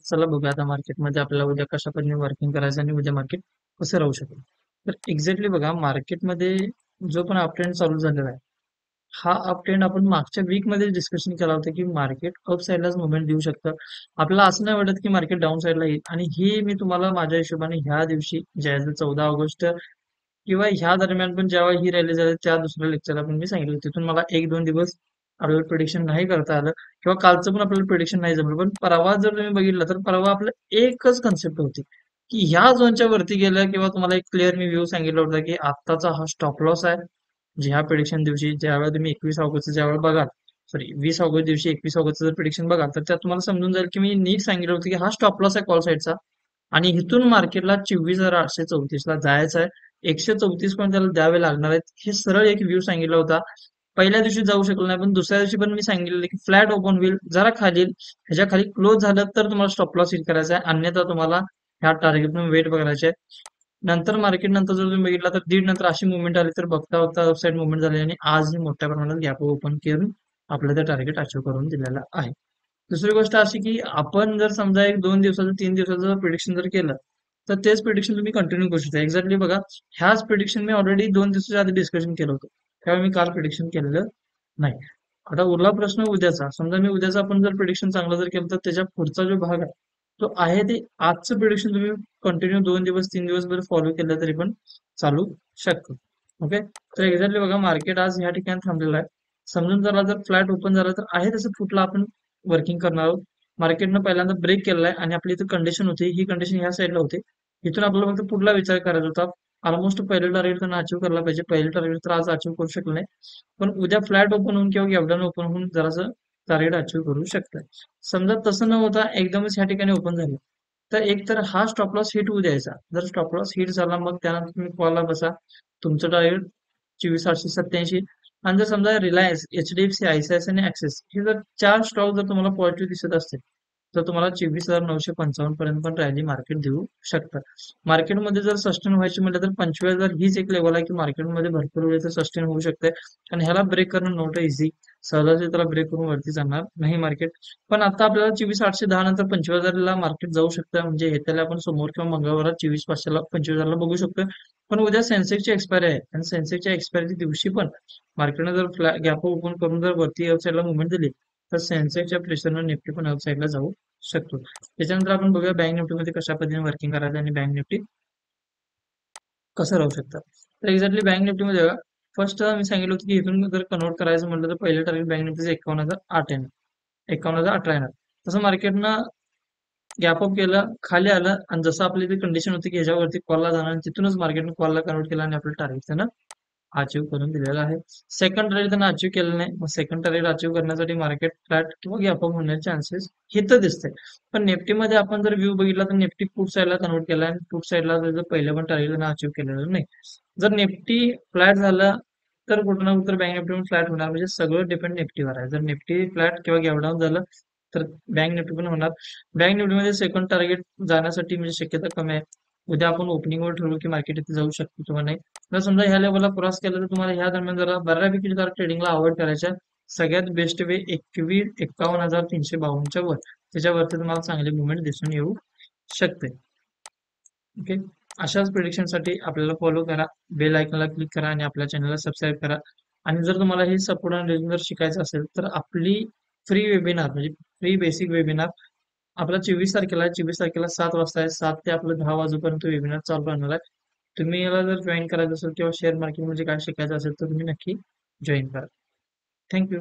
चला बघूया आता मार्केटमध्ये आपल्याला उद्या कशा पद्धतीने वर्किंग करायचं आणि उद्या मार्केट कसं राहू शकेल. तर एक्झॅक्टली बघा मार्केटमध्ये जो पण अप ट्रेंड चालू झालेला आहे, हा अप ट्रेंड आपण मागच्या वीकमध्ये डिस्कशन केला होता की मार्केट अप साईडलाच मुवमेंट देऊ शकतं. आपल्याला असं नाही वाटत की मार्केट डाऊन साईडला येईल आणि ही मी तुम्हाला माझ्या हिशोबाने ह्या दिवशी ज्या 14 ऑगस्ट किंवा ह्या दरम्यान पण जेव्हा ही रॅली झाली त्या दुसऱ्या लेक्चरला पण मी सांगितलं तिथून मला 1-2 दिवस आपल्याला प्रिडिक्शन नाही करता आलं किंवा कालचं पण आपल्याला प्रिडिक्शन नाही जमलं. पण परवा जर तुम्ही बघितलं तर परवा आपलं एकच कन्सेप्ट होती की ह्या झोनच्या वरती गेलं किंवा तुम्हाला एक क्लिअर मी व्ह्यू सांगितलं होतं की आत्ताचा हा स्टॉप लॉस आहे. जे ह्या प्रिडिक्शन दिवशी ज्यावेळेला तुम्ही 21 ऑगस्ट ज्यावेळेला बघाल, सॉरी 20 ऑगस्ट दिवशी 21 ऑगस्टचं जर प्रिडिक्शन बघाल तर त्यात तुम्हाला समजून जाईल की मी नीट सांगितलं होतं की हा स्टॉप लॉस आहे कॉल साईडचा आणि इथून मार्केटला 24,834 ला जायचं आहे. 134 पॉईंट त्याला द्यावे लागणार आहेत. हे सरळ एक व्ह्यू सांगितला होता. पहिल्या दिवशी जाऊ शकलो नाही, पण दुसऱ्या दिवशी पण मी सांगितलेलं की फ्लॅट ओपन होईल, जरा खाली ह्याच्या खाली क्लोज झालं तर तुम्हाला स्टॉप लॉस हिट करायचा आहे, अन्यथा तुम्हाला ह्या टार्गेट वेट करायचे आहे. नंतर मार्केट नंतर जर तुम्ही बघितला तर दीड नंतर अशी मुवमेंट आली तर बघता बघता अपसाईड मुवमेंट झाली आणि आज मोठ्या प्रमाणात गॅप ओपन करून आपलं ते टार्गेट अचीव्ह करून दिलेलं आहे. दुसरी गोष्ट अशी की आपण जर समजा 1-2 दिवसाचं 3 दिवसाचं प्रिडिक्शन जर केलं तर तेच प्रिडिक्शन तुम्ही कंटिन्यू करू शकता. एक्झॅक्टली बघा ह्याच प्रिडिक्शन मी ऑलरेडी 2 दिवसाच्या आधी डिस्कशन केलं होतं. त्यावेळी मी काल प्रिडिक्शन केलेलं नाही. आता उरला प्रश्न उद्याचा. समजा मी उद्याचा आपण जर प्रिडिक्शन चांगलं जर केलं तर त्याच्या पुढचा जो भाग आहे तो आहे ते आजचं प्रिडिक्शन तुम्ही कंटिन्यू 2 दिवस 3 दिवस जर फॉलो केलं तरी पण चालू शकतं. ओके. तर एक्झॅक्टली बघा मार्केट आज ह्या ठिकाणी थांबलेलं आहे. समजून जरा जर फ्लॅट ओपन झालं तर आहे तसं फुटला आपण वर्किंग करणार आहोत. मार्केटनं पहिल्यांदा ब्रेक केलेला आहे आणि आपली इथं कंडिशन होती ही कंडिशन ह्या साईडला होती. इथून आपल्याला फक्त पुढला विचार करायचा होता. ऑलमोस्ट पहिलं टार्गेट त्यांना अचीव्ह करायला पाहिजे. पहिलं टार्गेट तर आज अचीव्ह करू शकलं नाही. पण उद्या फ्लॅट ओपन होऊन किंवा गॅपडाऊन ओपन होऊन जरासं टार्गेट अचीव्ह करू शकतं. समजा तसं न होता एकदमच ह्या ठिकाणी ओपन झालं तर एक तर हा स्टॉप लॉस हिट होऊ द्यायचा. जर स्टॉप लॉस हिट झाला मग त्यानंतर तुम्ही कॉलला बसा. तुमचं टार्गेट 24,887 आणि जर समजा रिलायन्स, एचडीएफसी, आयसीआयसीआय आणि ऍक्सिस हे जर 4 स्टॉक जर तुम्हाला पॉझिटिव्ह दिसत असतील तर तुम्हाला 24,955 पर्यंत पण रॅली मार्केट देऊ शकतं. मार्केटमध्ये जर सस्टेन व्हायची म्हटलं तर 25,000 हीच एक लेवल आहे की मार्केटमध्ये भरपूर वेळ सस्टेन होऊ शकते आणि ह्याला ब्रेक करणं नॉट इझी. सहजासहजी त्याला ब्रेक करून वरती जाणार नाही मार्केट. पण आता आपल्याला 24,810 नंतर 25,000 ला मार्केट जाऊ शकतं म्हणजे येत्याला आपण समोर किंवा मंगळवारात 24,500ला 25,000ला बघू शकतो. पण उद्या सेन्सेक्सची एक्सपायरी आहे आणि सेन्सेक्सच्या एक्सपायरी दिवशी पण मार्केटने जर गॅप ओपन करून जर वरती आउटसाईडला मुवमेंट दिली तर सेन्सेक्सच्या प्रेशरनं निफ्टी पण आउटसाईडला जाऊ शकतो. त्याच्यानंतर आपण बघूया बँक निफ्टीमध्ये कशा पद्धतीने वर्किंग करायचं आणि बँक निफ्टी कसं राहू शकतं. तर एक्झॅक्टली बँक निफ्टीमध्ये बघा फर्स्ट मी सांगितलं होतं की इथून जर कन्वर्ट करायचं म्हटलं तर पहिलं टार्गेट बँक निफ्टीचं 51,008 येणार, 51,018 येणार. तसं मार्केटनं गॅप अप केलं, खाली आलं आणि जसं आपली ती कंडिशन होती की ह्याच्यावरती कॉलला जाणार आणि तिथूनच मार्केटने कॉलला कन्वर्ट केला आणि आपलं टार्गेट त्यानं अचीव्ह करून दिलेलं आहे. सेकंड टार्गेट त्यांना अचीव्ह केलं नाही. मग सेकंड टार्गेट अचीव्ह करण्यासाठी मार्केट फ्लॅट किंवा गॅप अप होण्याचे चान्सेस इथं दिसते. पण निफ्टीमध्ये आपण जर व्ह्यू बघितला तर निफ्टी पुट साईडला कन्वर्ट केला आणि पुट साईडला त्याचं पहिलं पण टार्गेट त्यांना अचीव्ह केलेलं नाही. जर निफ्टी फ्लॅट झालं तर कुठं ना कुठं बँक निफ्टी फ्लॅट होणार म्हणजे सगळं डिपेंड निफ्टीवर आहे. जर निफ्टी फ्लॅट किंवा गॅप डाऊन झालं तर बँक निफ्टी पण होणार. बँक निफ्टीमध्ये सेकंड टार्गेट जाण्यासाठी म्हणजे शक्यता कमी आहे. उद्या आपण ओपनिंगवर ठरवू की मार्केट इथे जाऊ शकतो किंवा नाही. जर समजा ह्या लेवलला क्रॉस केलं तर तुम्हाला ह्या दरम्यान जरा बऱ्यापैकी जरा ट्रेडिंगला अवॉइड करायच्या. सगळ्यात बेस्ट वे 51,352च्या वर त्याच्यावरती तुम्हाला चांगली मुवमेंट दिसून येऊ शकते. ओके. अशाच प्रिडिक्शनसाठी आपल्याला फॉलो करा, बेल आयकॉनला क्लिक करा आणि आपल्या चॅनलला सबस्क्राईब करा. आणि जर तुम्हाला हे सपोर्ट आणि रेग्युलर शिकायचं असेल तर आपली फ्री वेबिनार म्हणजे फ्री बेसिक वेबिनार आपला 24 तारखेला आहे. 24 तारखेला 7 वाजता आहे. 7 ते आपलं 10 वाजेपर्यंत वेबिनार चालू राहणार आहे. तुम्ही याला जर जॉईन करायचं असेल किंवा शेअर मार्केट म्हणजे काय शिकायचं असेल तर तुम्ही नक्की जॉईन करा. थँक्यू.